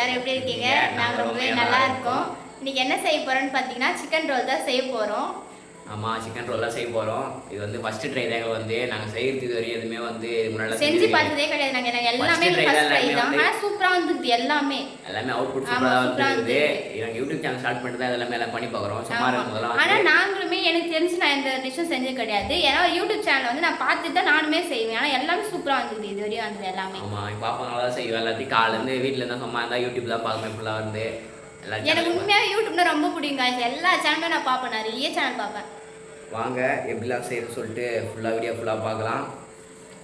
எல்லாரும் எப்படி இருக்கீங்க? நாங்கள் ரொம்பவே நல்லா இருக்கோம். இன்னைக்கு என்ன செய்ய போறோம்னு பார்த்தீங்கன்னா சிக்கன் ரோல் தான் செய்ய போகிறோம். ஆமாம், சிக்கன் ரோல் தான் செய்ய போகிறோம். இது வந்து ஃபஸ்ட்டு ட்ரை தான். வந்து நாங்கள் செய்கிறது இது வரையும் எதுவுமே வந்து முன்னாடி செஞ்சு பார்த்ததே கிடையாது. நாங்கள் எல்லாமே ஃபர்ஸ்ட் ட்ரை தான். ஆனால் சூப்பராக வந்துருக்குது. எல்லாமே அவுட்புட் சூப்பராக வந்துருக்குது. நாங்கள் யூடியூப் சேனல் ஸ்டார்ட் பண்ணிட்டு தான் எல்லாமே எல்லாம் பண்ணி பார்க்குறோம். சும்மா முதல்ல ஆனால் நாங்களுமே எனக்கு தெரிஞ்சு நான் இந்த டிஷ்ஷும் செஞ்சது கிடையாது. ஏன்னா யூடியூப் சேனல் வந்து நான் பார்த்துட்டு தான் நானுமே செய்வேன். ஆனால் எல்லாமே சூப்பராக வந்துருக்குது. இது வரையும் வந்தது எல்லாமே. ஆமாம், எங்கள் பாப்பா நல்லா தான் செய்வேன். எல்லாத்தையும் காலேருந்து வீட்டில் இருந்தால் சும்மா இருந்தால் யூடியூப் தான் பார்ப்பேன் ஃபுல்லாக வந்து. எனக்கு உண்மையாக யூடியூப்னா ரொம்ப பிடிக்கும். எல்லா சேனலுமே நான் பார்ப்பேன். நிறைய சேனல் பார்ப்பேன். வாங்க எப்படிலாம் செய்யணும்னு சொல்லிட்டு வீடியோ ஃபுல்லாக பார்க்கலாம்.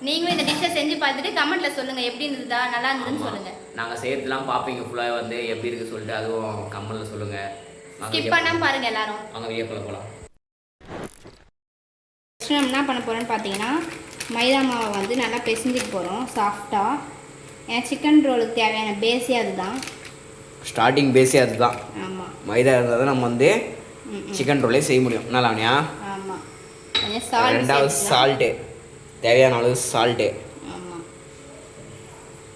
நீங்களும் இந்த டிஷ்ஷை செஞ்சு பார்த்துட்டு கமெண்ட்டில் சொல்லுங்கள் எப்படி இருந்ததா நல்லா இருந்ததுன்னு சொல்லுங்கள். நாங்கள் செய்யறதுலாம் பார்ப்பீங்க ஃபுல்லாக வந்து எப்படி இருக்குது சொல்லிட்டு அதுவும் கமெண்ட்டில் சொல்லுங்கள். ஸ்கிப் பண்ணாமல் பாருங்கள் எல்லாரும். வாங்க வீடியோக்குள்ளே போகலாம். ஃபஸ்ட்டு நம்ம என்ன பண்ண போகிறோன்னு பார்த்தீங்கன்னா மைதா மாவை வந்து நல்லா பிசைஞ்சிட்டு போகிறோம் சாஃப்டாக. ஏன்னா சிக்கன் ரோலுக்கு தேவையான பேஸே அதுதான். ஸ்டார்டிங் பேஸே அதுதான். ஆமாம், மைதா இருந்தால் தான் நம்ம வந்து சிக்கன் ரோலே செய்ய முடியும். என்ன லாவண்யா? ஆமாம், கொஞ்சம் சால்ட். ரெண்டாவது சால்ட்டு, தேவையான அளவு சால்ட்டு. ஆமாம்,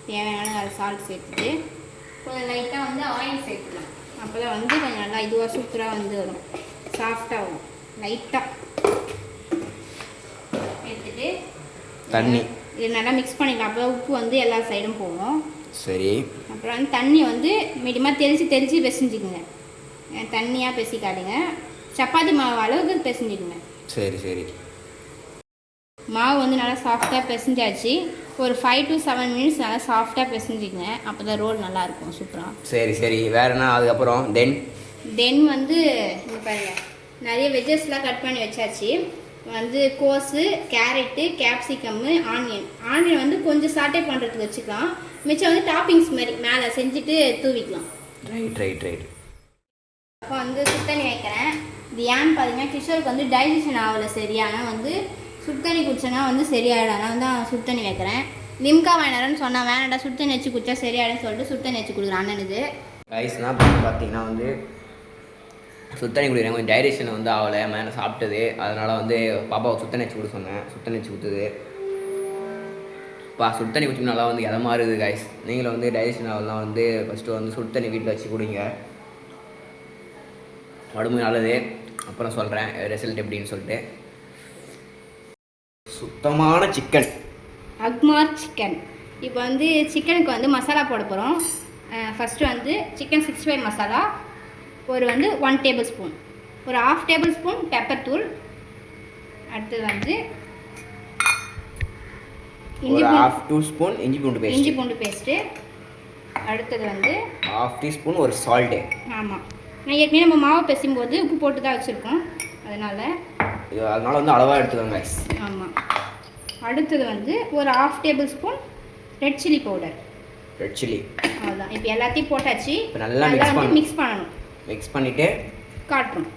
தேவையான அளவு சால்ட் சேர்த்துட்டு கொஞ்சம் லைட்டாக வந்து ஆயில் சேர்த்துக்கலாம். அப்போ தான் வந்து கொஞ்சம் நல்லா இதுவாக சூப்பராக வந்து வரும், சாஃப்டாக வரும். லைட்டாக எடுத்துட்டு தண்ணி இது நல்லா மிக்ஸ் பண்ணிக்கலாம். அப்போ உப்பு வந்து எல்லா சைடும் போகும். சரி. அப்புறம் வந்து தண்ணி வந்து மீடியமாக தெளித்து பிசைஞ்சிக்குங்க. தண்ணியாக பிசைக்காதுங்க, சப்பாத்தி மாவு அளவுக்கு பிசைஞ்சிக்குங்க. சரி சரி. மாவு வந்து நல்லா சாஃப்டாக பிசைஞ்சாச்சு. ஒரு 5 to 7 minutes நல்லா சாஃப்டாக பிசைஞ்சிக்குங்க. அப்போ தான் ரோல் நல்லாயிருக்கும் சூப்பராக. சரி சரி. வேறு என்ன அதுக்கப்புறம்? தென் வந்து இங்கே பாருங்கள், நிறைய வெஜ்ஜஸ்லாம் கட் பண்ணி வச்சாச்சு. வந்து கோஸு, கேரட்டு, கேப்சிகம்மு, ஆனியன் வந்து கொஞ்சம் சாட்டே பண்ணுறதுக்கு வச்சுக்கலாம். மிச்சம் வந்து டாப்பிங்ஸ் மாதிரி மேலே செஞ்சுட்டு தூவிக்கலாம். ரைட். அப்போ வந்து சுத்தண்ணி வைக்கிறேன். இது ஏன்னு பார்த்தீங்கன்னா கிஷோருக்கு வந்து டைஜஷன் ஆகலை சரியான. வந்து சுத்தண்ணி குடிச்சோன்னா வந்து சரியாயிடும். அதனால தான் சுத்தண்ணி வைக்கிறேன். லிம்கா வேணாரன்னு சொன்னால் வேணாண்டா சுத்தண்ணி வச்சு குடிச்சா சரியாயிடும்னு சொல்லிட்டு சுத்தண்ணி வச்சு கொடுக்குறேன் அண்ணனுக்கு. ரைஸ்னால் பார்த்தீங்கன்னா வந்து சுத்தண்ணி குடிக்கிறேன். கொஞ்சம் டைஜஷன் வந்து ஆகலை, மேலே சாப்பிட்டது. அதனால் வந்து பாப்பாவை சுத்தண்ணி வச்சு கொடுக்க சொன்னேன். சுத்தண்ணி வச்சு கொடுத்தது. சுடுத்தண்ணி குடிச்சோம்னா நல்லா வந்து எதை மாறுது கைஸ். நீங்களும் வந்து டைஜஷன் ஆகலாம் வந்து ஃபஸ்ட்டு வந்து சுடுத்தண்ணி வீட்டில் வச்சு குடிங்க, உடம்பு நல்லது. அப்புறம் சொல்கிறேன் ரிசல்ட் எப்படின்னு சொல்லிட்டு. சுத்தமான சிக்கன், அக்மார் சிக்கன். இப்போ வந்து சிக்கனுக்கு வந்து மசாலா போட போகிறோம். ஃபஸ்ட்டு வந்து சிக்கன் 65 மசாலா ஒரு வந்து 1 tablespoon, ஒரு 1/2 tablespoon பெப்பர் தூள். அடுத்தது வந்து ஒரு 1/2 teaspoon இஞ்சி பூண்டு பேஸ்ட்டு. அடுத்தது வந்து 1/2 teaspoon ஒரு சால்ட்டு. ஆமாம், நான் ஏற்கனவே நம்ம மாவு பிசையும் போது உப்பு போட்டு தான் வச்சுருக்கோம், அதனால் வந்து அளவாக எடுத்துக்கோங்க. ஆமாம். அடுத்தது வந்து ஒரு 1/2 tablespoon ரெட் சில்லி பவுடர். அவ்வளோதான். இப்போ எல்லாத்தையும் போட்டாச்சு. நல்லா மிக்ஸ் பண்ணணும். மிக்ஸ் பண்ணிவிட்டு காட்டுறோம்.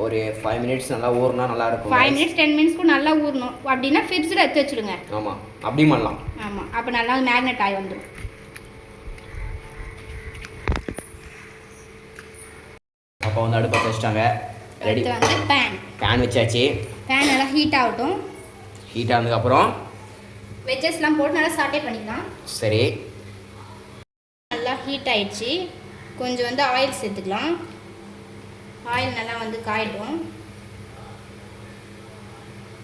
ஒரு 5 minutes நல்லா ஊறினா நல்லாயிருக்கும். 5 minutes 10 minutes நல்லா ஊறணும். அப்படின்னா ஃப்ரிட்ஜில் எடுத்து வச்சுடுங்க. ஆமாம், அப்படி பண்ணலாம். ஆமாம், அப்போ நல்லா மேக்னெட் ஆகி வந்துடும். அப்போ வந்து அடுப்பை வச்சுட்டாங்க. ரெடி. வந்து பேன் வச்சாச்சு. பேன் நல்லா ஹீட் ஆகட்டும். ஹீட் ஆனதுக்கப்புறம் வெஜ்ஜஸ்லாம் போட்டு நல்லா சாட்டே பண்ணிக்கலாம். சரி. நல்லா ஹீட் ஆயிடுச்சு. கொஞ்சம் வந்து ஆயில் சேர்த்துக்கலாம். ஆயில் நல்லா வந்து காயிடும்.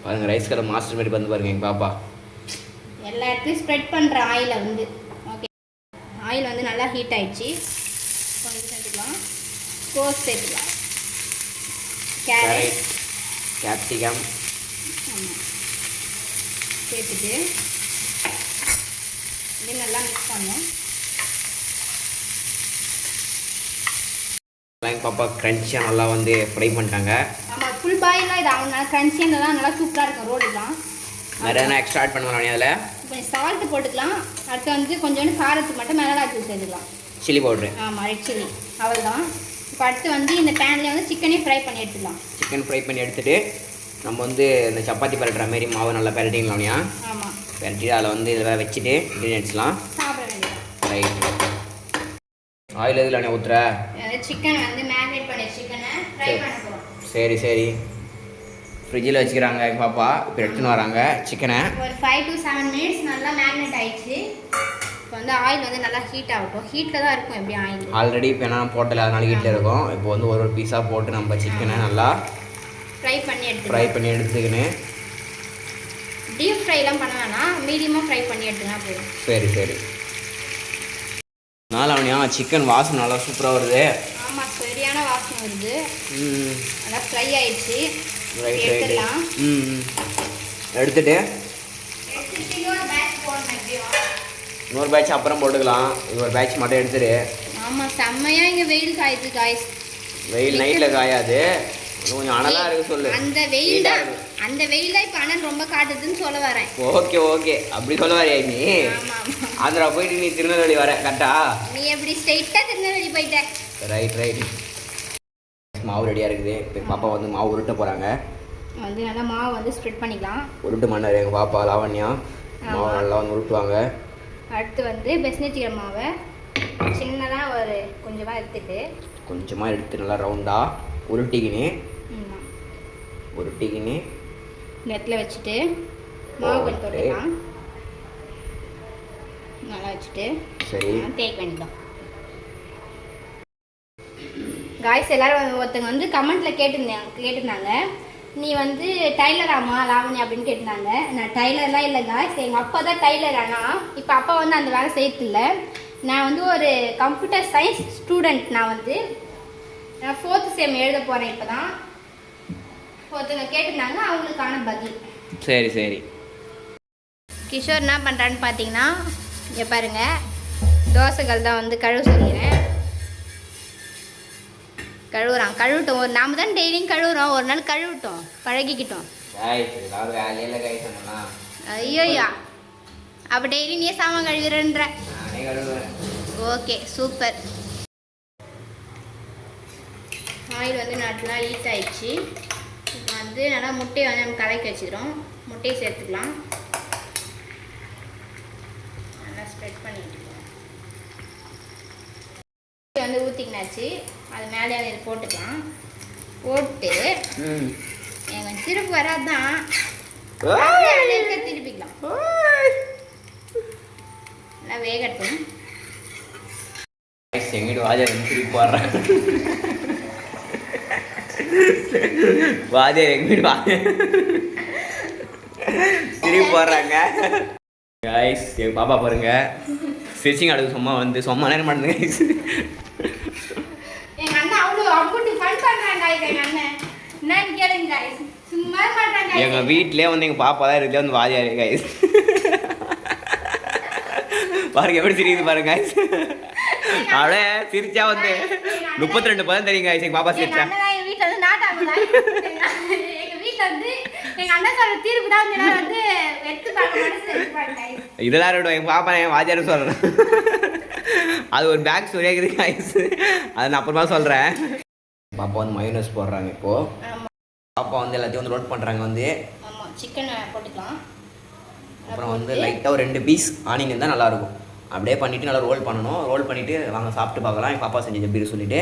பாருங்கள், ரைஸ் கடை மாஸ்டர் மாதிரி வந்து பாருங்க எங்கள் பாப்பா. எல்லா இடத்துலையும் ஸ்ப்ரெட் பண்ணுற ஆயிலை வந்து. ஓகே, ஆயில் வந்து நல்லா ஹீட் ஆயிடுச்சு. கொஞ்சம் சேர்த்துக்கலாம். கோஸ் சேர்த்துக்கலாம். கேரட், கேப்சிகம் சேர்த்துட்டு இது நல்லா மிக்ஸ் பண்ணணும். பாப்பா க்ரன்ச்சியாக நல்லா வந்து ஃப்ரை பண்ணிட்டாங்க. ஆமாம், ஃபுல் பாயிலாம் இது அவங்க நல்லா க்ரன்ச்சியாக தான் நல்லா சூப்பராக இருக்கும் ரோடுலாம். நிறைய எக்ஸ்ட்ரா ஆட் பண்ணுவோம். அதில் கொஞ்சம் சால்ட்டு போட்டுக்கலாம். அடுத்து வந்து கொஞ்சோண்டு காரத்துக்கு மட்டும் மிளகாய் தூள் சேர்த்துக்கலாம். Chilli powder. ஆமாம், ரெட் சில்லி. அவ்வளோதான். இப்போ அடுத்து வந்து இந்த பேன்லேயே வந்து சிக்கனே ஃப்ரை பண்ணி எடுத்துக்கலாம். சிக்கன் ஃப்ரை பண்ணி எடுத்துகிட்டு நம்ம வந்து இந்த சப்பாத்தி பரட்டுற மாரி மாவு நல்லா பரட்டிங்களாம்யா. ஆமாம், பரட்டி அதில் வந்து இதில் வச்சுட்டு இன்க்ரீடியன்ட்ஸ்லாம் சாப்பிட வேண்டியது. ரைட். ஆயில் எதில் ஊற்றுற? சிக்கன் வந்து மேரினேட் பண்ணி சிக்கனை ஃப்ரை பண்ண போகிறோம். சரி. ஃப்ரிட்ஜில் வச்சுக்கிறாங்க எங்கள் பாப்பா. இப்போ எடுத்துன்னு வராங்க சிக்கனை. ஒரு 5 to 7 minutes நல்லா மேரினேட் ஆயிடுச்சு. இப்போ வந்து ஆயில் வந்து நல்லா ஹீட் ஆகட்டும். ஹீட்டில் தான் இருக்கும் எப்படி ஆயில். ஆல்ரெடி இப்போ என்ன போட்டல அதனால ஹீட்டில் இருக்கும். இப்போ வந்து ஒரு பீஸாக போட்டு நம்ம சிக்கனை நல்லா ஃப்ரை பண்ணி எடுத்துக்கின்னு டீப் ஃப்ரைலாம் பண்ண வேணாம், மீடியமாக ஃப்ரை பண்ணி எடுத்துனா போதும். சரி நாலாவணியா சிக்கன் வாசனை நல்லா சூப்பராக வருது. ஆமாம், சரியான வாசனை வருது. நல்லா ஃப்ரை ஆயிடுச்சு. எடுத்துடலாம். எடுத்துட்டு இன்னொரு இன்னொரு பேட்ச் அப்புறம் போட்டுக்கலாம். ஒரு பேட்ச் மட்டும் எடுத்துரு. ஆமாம், செம்மையாக இங்கே வெயில் காயுது காய்ஸ். வெயில் நைட்டில் காயாது, கொஞ்சம் அனலாக இருக்கு சொல்லு. அந்த வெயில் தான் இப்போ அனல் ரொம்ப காட்டுதுன்னு சொல்ல வரேன். ஓகே அப்படி சொல்ல வரையா நீ? ஆந்திரா போயிட்டு நீ திருநெல்வேலி வர கரெக்டா? நீ எப்படி ஸ்ட்ரெயிட்டாக திருநெல்வேலி போயிட்ட? ரைட். மாவு ரெடியாக இருக்குது. இப்போ பாப்பா வந்து மாவு உருட்ட போகிறாங்க. வந்து நல்லா மாவு வந்து ஸ்ப்ரெட் பண்ணிக்கலாம். உருட்டு மன்னர் எங்கள் பாப்பா லாவண்யா மாவு நல்லா வந்து உருட்டுவாங்க. அடுத்து வந்து பெஸ்னெட்டிக்கிற மாவை சின்னதாக ஒரு கொஞ்சமாக எடுத்து நல்லா ரவுண்டாக உருட்டிக்கின்னு நெட்டில் வச்சுட்டு மாவு கொஞ்சம் தொட்டுக்கலாம். நல்லா வச்சுட்டு சரி தேய்க்க வேண்டியதான். காய்ஸ் எல்லாரும் ஒருத்தங்க வந்து கமெண்ட்டில் கேட்டிருந்தாங்க நீ வந்து டைலராமா லாவணி அப்படின்னு கேட்டிருந்தாங்க. நான் டைலர்லாம் இல்லை காய்ஸ், எங்கள் அப்பா தான் டைலர். ஆனால் இப்போ அப்பா வந்து அந்த வேலை செய்யறதில்ல. நான் வந்து ஒரு கம்ப்யூட்டர் சயின்ஸ் ஸ்டூடெண்ட். நான் 4th செம் எழுத போகிறேன். இப்போ தான் ஒருத்தங்க கேட்டிருந்தாங்க, அவங்களுக்கான பதில். சரி கிஷோர் என்ன பண்ணுறான்னு பார்த்தீங்கன்னா, இங்கே பாருங்கள், தோசைகள் தான் வந்து கழுவ சொல்லிடுறேன். கழுவட்டும். நாம தான் டெய்லியும் கழுவுறோம், ஒரு நாள் கழுவட்டும், பழகிக்கிட்டோம். ஐயோயா, அப்போ டெய்லி நீ சாமான் கழுவுறன்ற. Okay super. ஆயில் வந்து நல்லா ஹீட் ஆயிடுச்சு. இப்போ வந்து நல்லா முட்டையை வந்து நம்ம கலக்கி வச்சுக்கிறோம். முட்டையை சேர்த்துக்கலாம். நல்லா ஸ்ப்ரெட் பண்ணிட்டு வந்து ஊற்றிக்கினாச்சு. அது மேலே இது போட்டுக்கலாம். போட்டு எங்கள் திருப்பி வராதான் திருப்பிக்கலாம். நல்லா வேகட்டும். எங்கிட்ட வாஜா திருப்பி போடுறேன். வாஜா எங்கிட்ட திருப்பி போடுறாங்க. காய்ஸ் எங்கள் பாப்பா பாருங்க ஸ்டிச்சிங் அடுக்கு சும்மா நேரம் பண்ணுங்க. எங்கள் அண்ணன் அவ்வளோ அம்புட்டு ஃபன் பண்ணுறாங்க. எங்கள் அண்ணன் என்னன்னு கேளுங்க காய்ஸ், சும்மா பண்ணுறாங்க. எங்கள் வீட்டிலே வந்து எங்கள் பாப்பா தான் இருக்குல்ல வந்து வாதியாரு காய்ஸ். பாருங்க எப்படி சிரிக்குது பாருங்க காய்ஸ். அவளே சிரிச்சா வந்து 32% தெரியும் காய்ஸ். எங்கள் பாப்பா சிரிச்சா எங்கள் வீட்டில் வந்து நாட்டாங்க. எங்கள் வீட்டில் வந்து எங்கள் அண்ணன் சொல்கிற தீர்ப்பு தான் வந்து எடுத்து பார்க்க இதெல்லாம் இருக்கட்டும். எங்கள் பாப்பா என் வாதியாரு சொல்கிறேன். அது ஒரு பேக் ஸ்டோரியாக இருக்குது காய்ஸ், அதை நான் அப்புறமா சொல்கிறேன். பாப்பா வந்து மயோனஸ் போடுறாங்க. இப்போது பாப்பா வந்து எல்லாத்தையும் வந்து ரோட் பண்ணுறாங்க. வந்து சிக்கனை போட்டுக்கலாம். அப்புறம் வந்து லைட்டாக ஒரு 2 பீஸ் ஆனியன் இருந்தால் நல்லாயிருக்கும். அப்படியே பண்ணிவிட்டு நல்லா ரோல் பண்ணணும். ரோல் பண்ணிவிட்டு வாங்க சாப்பிட்டு பார்க்கலாம். என் பாப்பா செஞ்சு எப்படி சொல்லிவிட்டு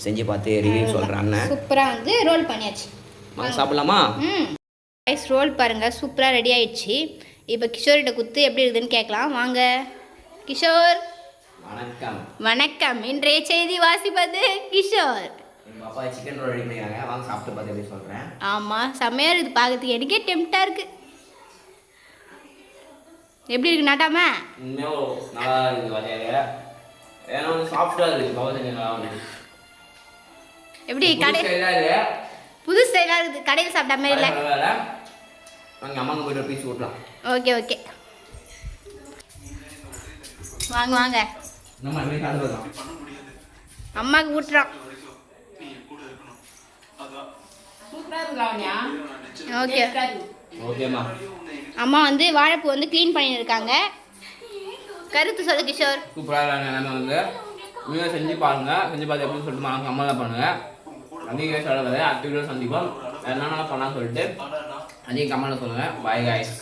செஞ்சு பார்த்து ரிவ்யூ சொல்கிறேன். அண்ணன் சூப்பராக வந்து ரோல் பண்ணியாச்சு. வாங்க சாப்பிட்லாமா? ரைஸ் ரோல் பாருங்கள், சூப்பராக ரெடி ஆயிடுச்சு. இப்போ கிஷோர்கிட்ட குத்து எப்படி இருக்குதுன்னு கேட்கலாம். வாங்க கிஷோர். வணக்கம். இன்றைய செய்தி வாசிப்பது கிஷோர். பாப்பா சிக்கன் ரோல் ரெடி பண்ணிடுறாங்க. வாங்க சாப்பிட்டு பார்த்து எப்படி சொல்கிறேன். ஆமாம், செம்மையாக இருக்குது பார்க்கறதுக்கு. எனக்கே டெம்ப்டாக இருக்குது. எப்படி இருக்கு நாட்டாம? இன்னும் நல்லா இருக்குது வாஜாரு. ஏன்னா வந்து சாஃப்டாக இருக்குது. பாப்பா செஞ்சு நல்லா இருக்குது. எப்படி கடை புது ஸ்டைலாக இருக்குது. கடையில் சாப்பிட்ட மாதிரி இல்லை. நாங்கள் அம்மாங்க போய்ட்டு ஒரு பீஸ் ஊட்டலாம். ஓகே வாங்க. அம்மாவுக்கு ஊட்டுறான். ஓகேம்மா. அம்மா வந்து வாழைப்பூ வந்து க்ளீன் பண்ணிட்டு இருக்காங்க. கருத்து சொல்லு கிஷோர். சூப்பராக எல்லாமே வந்து நீங்கள் செஞ்சு பாருங்கள். செஞ்சு பார்த்து எப்படின்னு சொல்லிட்டு நாங்கள் அம்மா தான் பண்ணுங்கள். அதிகம் சொல்ல அடுத்த வீடியோ சந்திப்போம். என்னென்ன பண்ணான்னு சொல்லிட்டு அதிகம் கமெண்ட்டில் சொல்லுங்கள். Bye guys.